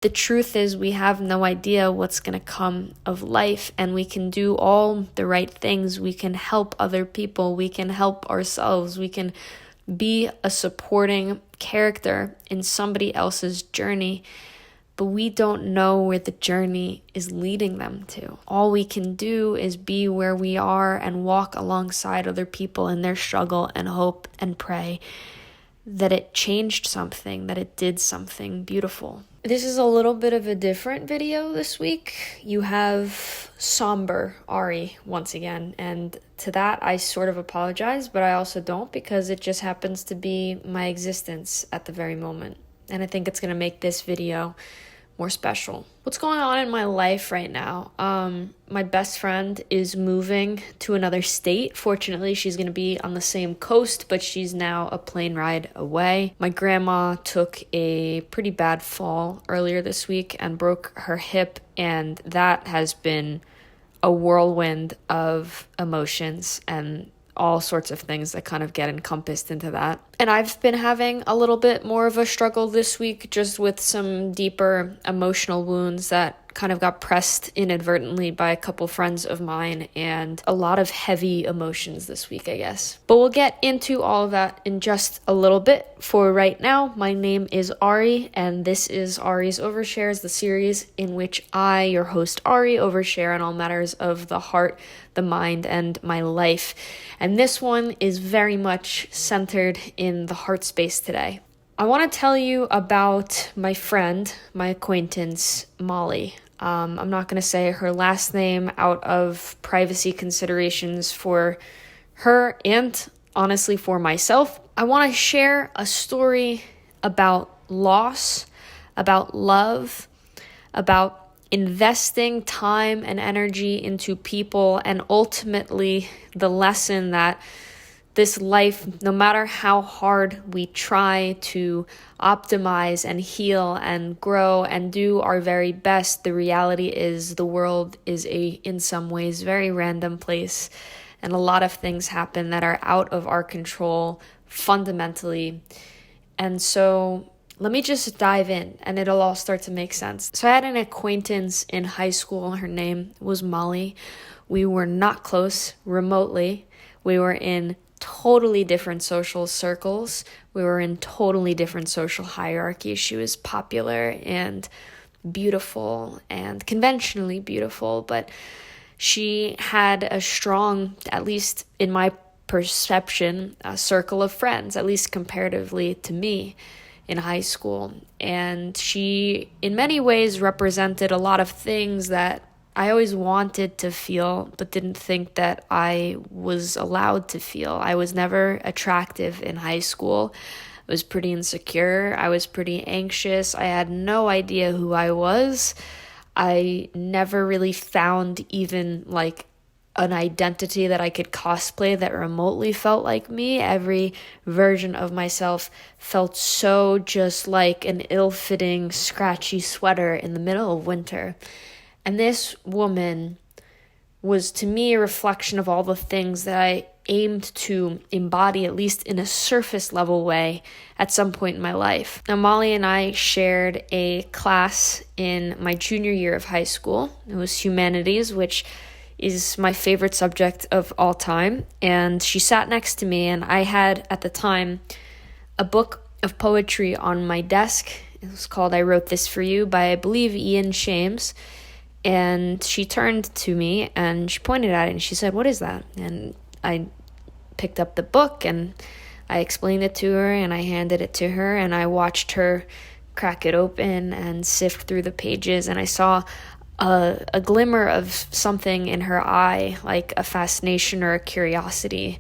The truth is we have no idea what's going to come of life, and we can do all the right things. We can help other people. We can help ourselves. We can be a supporting character in somebody else's journey, but we don't know where the journey is leading them to. All we can do is be where we are and walk alongside other people in their struggle and hope and pray that it changed something, that it did something beautiful. This is a little bit of a different video this week. You have somber Ari once again, and to that I sort of apologize, but I also don't, because it just happens to be my existence at the very moment. And I think it's going to make this video more special. What's going on in my life right now? My best friend is moving to another state. Fortunately, she's going to be on the same coast, but she's now a plane ride away. My grandma took a pretty bad fall earlier this week and broke her hip, and that has been a whirlwind of emotions and all sorts of things that kind of get encompassed into that. And I've been having a little bit more of a struggle this week, just with some deeper emotional wounds that kind of got pressed inadvertently by a couple friends of mine, and a lot of heavy emotions this week, I guess. But we'll get into all of that in just a little bit. For right now, my name is Ari, and this is Ari's Overshares, the series in which I, your host Ari, overshare on all matters of the heart, the mind, and my life. And this one is very much centered in the heart space today. I want to tell you about my friend, my acquaintance, Molly. I'm not going to say her last name out of privacy considerations for her and honestly for myself. I want to share a story about loss, about love, about investing time and energy into people, and ultimately the lesson that this life, no matter how hard we try to optimize and heal and grow and do our very best, the reality is the world is in some ways, very random place, and a lot of things happen that are out of our control fundamentally. And so let me just dive in and it'll all start to make sense. So I had an acquaintance in high school. Her name was Molly. We were not close remotely. We were in totally different social circles. We were in totally different social hierarchies. She was popular and beautiful and conventionally beautiful, but she had a strong, at least in my perception, a circle of friends, at least comparatively to me in high school. And she, in many ways, represented a lot of things that I always wanted to feel, but didn't think that I was allowed to feel. I was never attractive in high school. I was pretty insecure. I was pretty anxious. I had no idea who I was. I never really found even like an identity that I could cosplay that remotely felt like me. Every version of myself felt so just like an ill-fitting, scratchy sweater in the middle of winter. And this woman was, to me, a reflection of all the things that I aimed to embody, at least in a surface level way, at some point in my life. Now, Molly and I shared a class in my junior year of high school. It was humanities, which is my favorite subject of all time. And she sat next to me, and I had, at the time, a book of poetry on my desk. It was called I Wrote This For You by, I believe, Ian Shames. And she turned to me and she pointed at it and she said, "What is that?" And I picked up the book and I explained it to her and I handed it to her and I watched her crack it open and sift through the pages, and I saw a glimmer of something in her eye, like a fascination or a curiosity.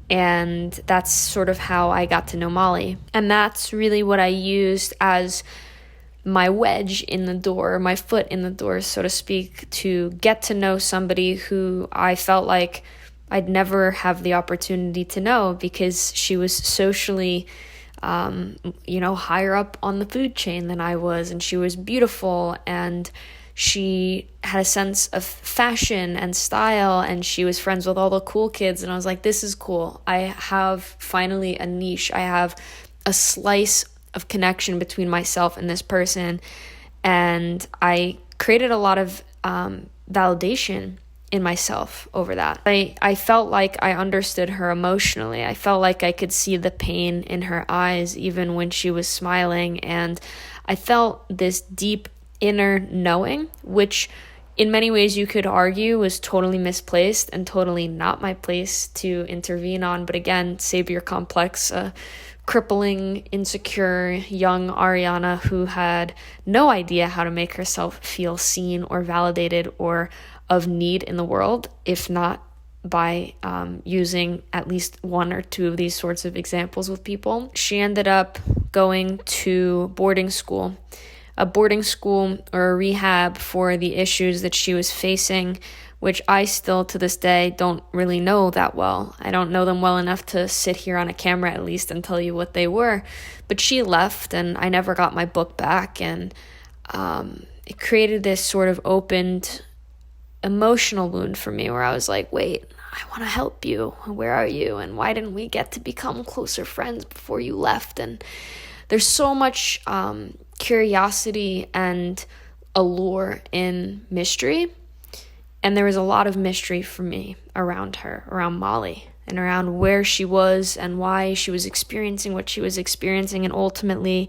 And that's sort of how I got to know Molly. And that's really what I used as my wedge in the door, my foot in the door, so to speak, to get to know somebody who I felt like I'd never have the opportunity to know because she was socially, higher up on the food chain than I was, and she was beautiful, and she had a sense of fashion and style, and she was friends with all the cool kids, and I was like, this is cool. I have finally a niche. I have a slice of connection between myself and this person, And I created a lot of validation in myself over that. I felt like I understood her emotionally. I felt like I could see the pain in her eyes even when she was smiling. And I felt this deep inner knowing, which in many ways you could argue was totally misplaced and totally not my place to intervene on. But again, savior complex, crippling, insecure young Ariana who had no idea how to make herself feel seen or validated or of need in the world, if not by using at least one or two of these sorts of examples with people. She ended up going to a boarding school or a rehab for the issues that she was facing, which I still to this day don't really know that well. I don't know them well enough to sit here on a camera at least and tell you what they were. But she left and I never got my book back, and it created this sort of opened emotional wound for me where I was like, wait, I want to help you. Where are you? And why didn't we get to become closer friends before you left? And there's so much curiosity and allure in mystery. And there was a lot of mystery for me around her, around Molly, and around where she was and why she was experiencing what she was experiencing, and ultimately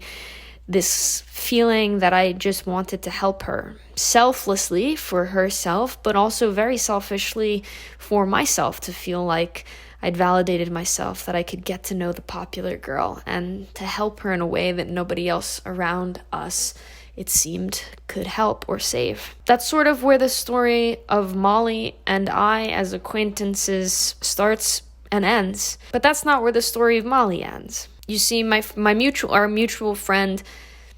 this feeling that I just wanted to help her selflessly for herself, but also very selfishly for myself, to feel like I'd validated myself, that I could get to know the popular girl and to help her in a way that nobody else around us, it seemed, could help or save. That's sort of where the story of Molly and I as acquaintances starts and ends. But that's not where the story of Molly ends. You see, our mutual friend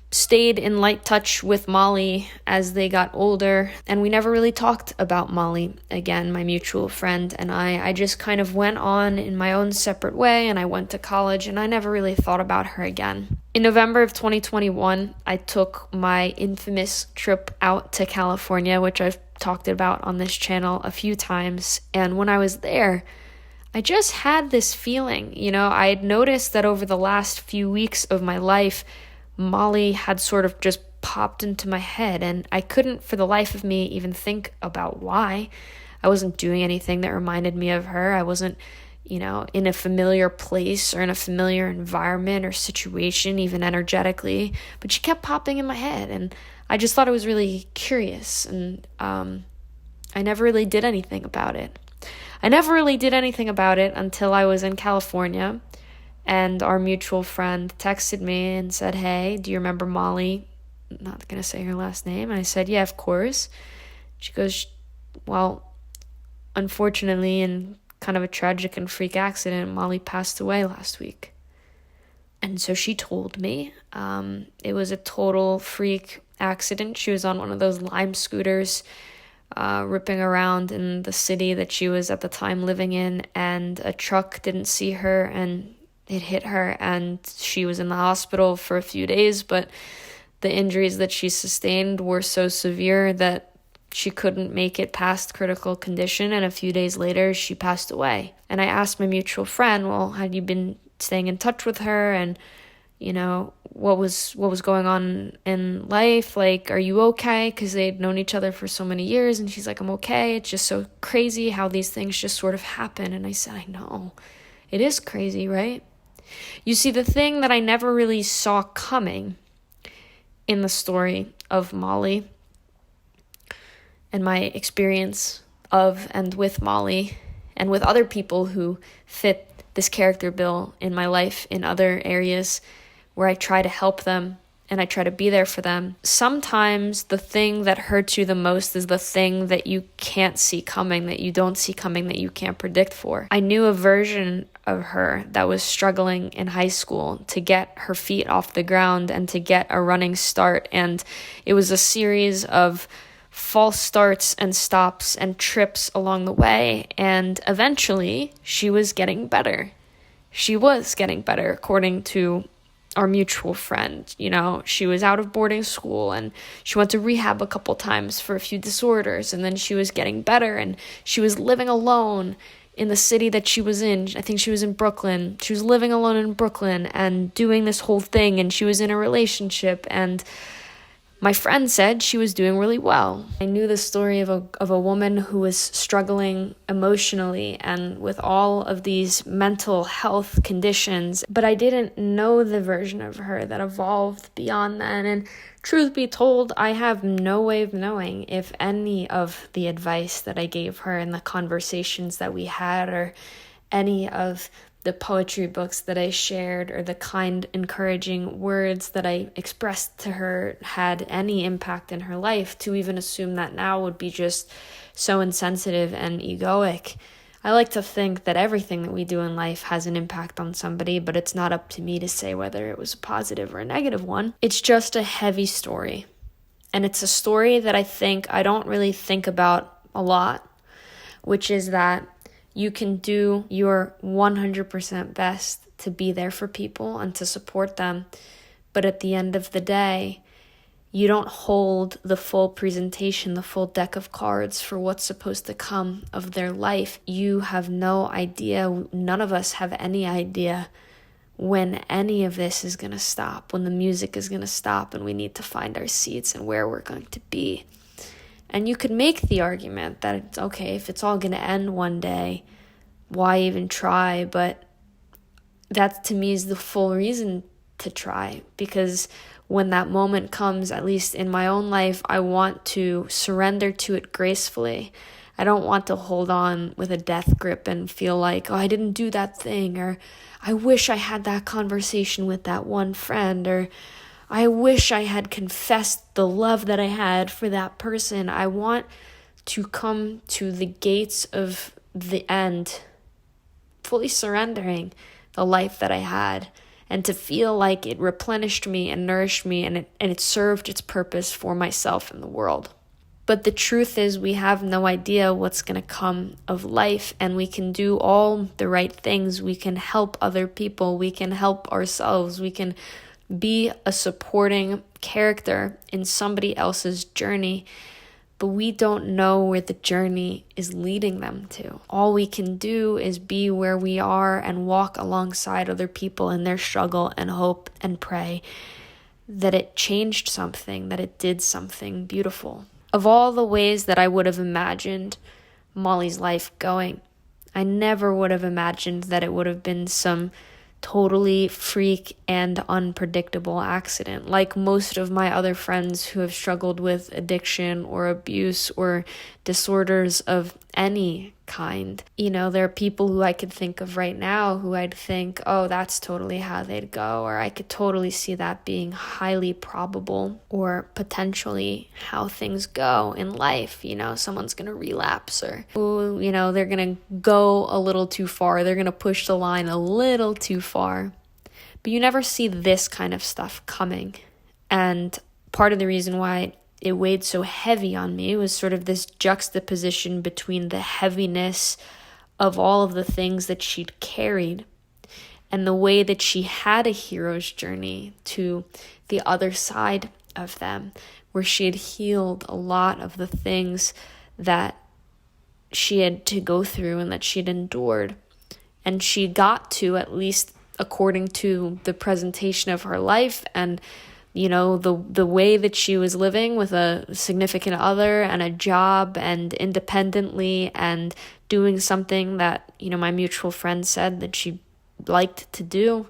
stayed in light touch with Molly as they got older, and we never really talked about Molly again, my mutual friend and I just kind of went on in my own separate way, and I went to college, and I never really thought about her again. In November of 2021, I took my infamous trip out to California, which I've talked about on this channel a few times, and when I was there, I just had this feeling. I had noticed that over the last few weeks of my life, Molly had sort of just popped into my head, and I couldn't for the life of me even think about why. I wasn't doing anything that reminded me of her. I wasn't, in a familiar place or in a familiar environment or situation, even energetically, but she kept popping in my head, and I just thought it was really curious, and I never really did anything about it. I never really did anything about it until I was in California, and our mutual friend texted me and said, hey, do you remember Molly? I'm not going to say her last name. And I said, yeah, of course. She goes, well, unfortunately, in kind of a tragic and freak accident, Molly passed away last week. And so she told me it was a total freak accident. She was on one of those Lime scooters, ripping around in the city that she was at the time living in, and a truck didn't see her and it hit her, and she was in the hospital for a few days, but the injuries that she sustained were so severe that she couldn't make it past critical condition, and a few days later she passed away. And I asked my mutual friend, well, had you been staying in touch with her, and what was going on in life? Like, are you okay? Because they'd known each other for so many years. And she's like, I'm okay. It's just so crazy how these things just sort of happen. And I said, I know. It is crazy, right? You see, the thing that I never really saw coming in the story of Molly and my experience of and with Molly and with other people who fit this character bill in my life in other areas where I try to help them and I try to be there for them. Sometimes the thing that hurts you the most is the thing that you can't see coming, that you don't see coming, that you can't predict for. I knew a version of her that was struggling in high school to get her feet off the ground and to get a running start. And it was a series of false starts and stops and trips along the way. And eventually she was getting better. She was getting better, according to our mutual friend. She was out of boarding school and she went to rehab a couple times for a few disorders, and then she was getting better, and she was living alone in the city that she was in. I think she was in Brooklyn. She was living alone in Brooklyn and doing this whole thing, and she was in a relationship, and my friend said she was doing really well. I knew the story of a woman who was struggling emotionally and with all of these mental health conditions, but I didn't know the version of her that evolved beyond that. And truth be told, I have no way of knowing if any of the advice that I gave her and the conversations that we had, or any of the poetry books that I shared, or the kind, encouraging words that I expressed to her had any impact in her life. To even assume that now would be just so insensitive and egoic. I like to think that everything that we do in life has an impact on somebody, but it's not up to me to say whether it was a positive or a negative one. It's just a heavy story. And it's a story that I don't really think about a lot, which is that you can do your 100% best to be there for people and to support them. But at the end of the day, you don't hold the full presentation, the full deck of cards for what's supposed to come of their life. You have no idea, none of us have any idea when any of this is going to stop, when the music is going to stop and we need to find our seats and where we're going to be. And you could make the argument that it's okay, if it's all going to end one day, why even try? But that to me is the full reason to try, because when that moment comes, at least in my own life, I want to surrender to it gracefully. I don't want to hold on with a death grip and feel like, oh, I didn't do that thing, or I wish I had that conversation with that one friend, or I wish I had confessed the love that I had for that person. I want to come to the gates of the end, fully surrendering the life that I had, and to feel like it replenished me and nourished me, and it served its purpose for myself and the world. But the truth is, we have no idea what's going to come of life, and we can do all the right things. We can help other people. We can help ourselves. We can be a supporting character in somebody else's journey, but we don't know where the journey is leading them to. All we can do is be where we are and walk alongside other people in their struggle and hope and pray that it changed something, that it did something beautiful. Of all the ways that I would have imagined Molly's life going, I never would have imagined that it would have been some totally freak and unpredictable accident, like most of my other friends who have struggled with addiction or abuse or disorders of any kind. You know, there are people who I could think of right now who I'd think, oh, that's totally how they'd go, or I could totally see that being highly probable or potentially how things go in life. You know, someone's going to relapse, or, ooh, you know, they're going to go a little too far. They're going to push the line a little too far. But you never see this kind of stuff coming. And part of the reason why it weighed so heavy on me was sort of this juxtaposition between the heaviness of all of the things that she'd carried and the way that she had a hero's journey to the other side of them, where she had healed a lot of the things that she had to go through and that she'd endured. And she got to, at least according to the presentation of her life and you know, the way that she was living with a significant other and a job and independently and doing something that, you know, my mutual friend said that she liked to do.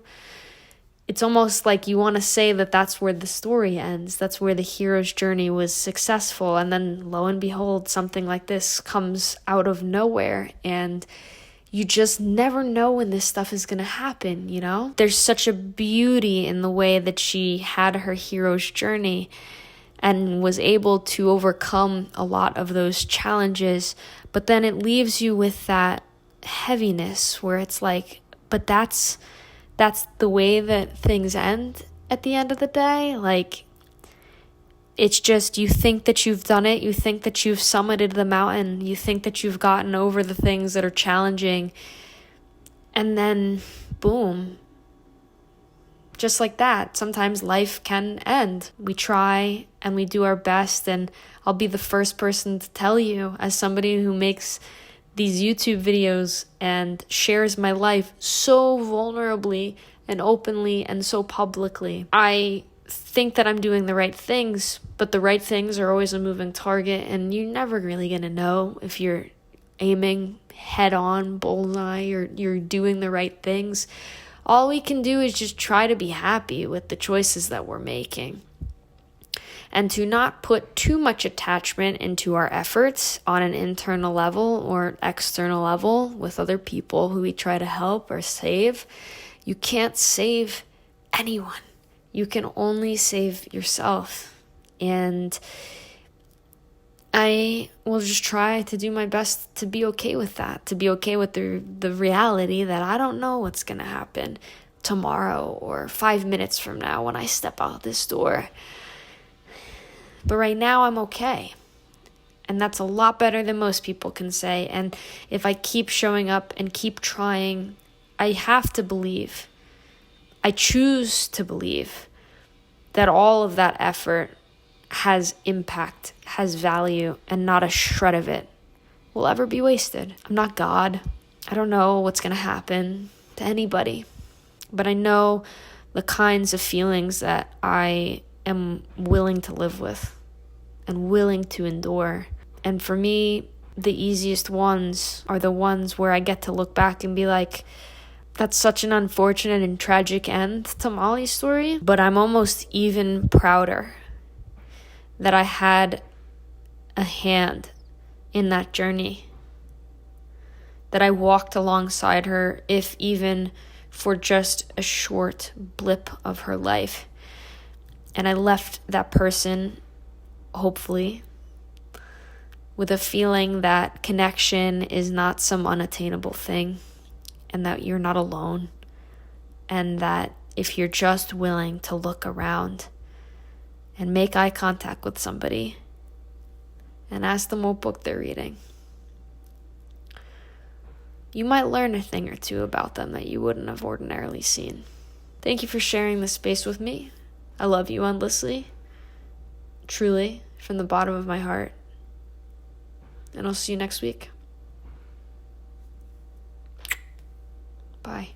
It's almost like you want to say that that's where the story ends. That's where the hero's journey was successful. And then lo and behold, something like this comes out of nowhere, and you just never know when this stuff is going to happen, you know? There's such a beauty in the way that she had her hero's journey and was able to overcome a lot of those challenges. But then it leaves you with that heaviness where it's like, but that's the way that things end at the end of the day. Like, it's just, you think that you've done it, you think that you've summited the mountain, you think that you've gotten over the things that are challenging, and then boom, just like that, sometimes life can end. We try and we do our best, and I'll be the first person to tell you, as somebody who makes these YouTube videos and shares my life so vulnerably and openly and so publicly, I think that I'm doing the right things, but the right things are always a moving target, and you're never really going to know if you're aiming head on, bullseye, or you're doing the right things. All we can do is just try to be happy with the choices that we're making, and to not put too much attachment into our efforts on an internal level or external level with other people who we try to help or save. You can't save anyone. You can only save yourself. And I will just try to do my best to be okay with that, to be okay with the reality that I don't know what's going to happen tomorrow or 5 minutes from now when I step out this door. But right now I'm okay. And that's a lot better than most people can say. And if I keep showing up and keep trying, I have to believe, I choose to believe that all of that effort has impact, has value, and not a shred of it will ever be wasted. I'm not God. I don't know what's going to happen to anybody. But I know the kinds of feelings that I am willing to live with and willing to endure. And for me, the easiest ones are the ones where I get to look back and be like, that's such an unfortunate and tragic end to Molly's story, but I'm almost even prouder that I had a hand in that journey, that I walked alongside her, if even for just a short blip of her life. And I left that person, hopefully, with a feeling that connection is not some unattainable thing, and that you're not alone, and that if you're just willing to look around and make eye contact with somebody and ask them what book they're reading, you might learn a thing or two about them that you wouldn't have ordinarily seen. Thank you for sharing this space with me. I love you endlessly, truly, from the bottom of my heart. And I'll see you next week. Bye.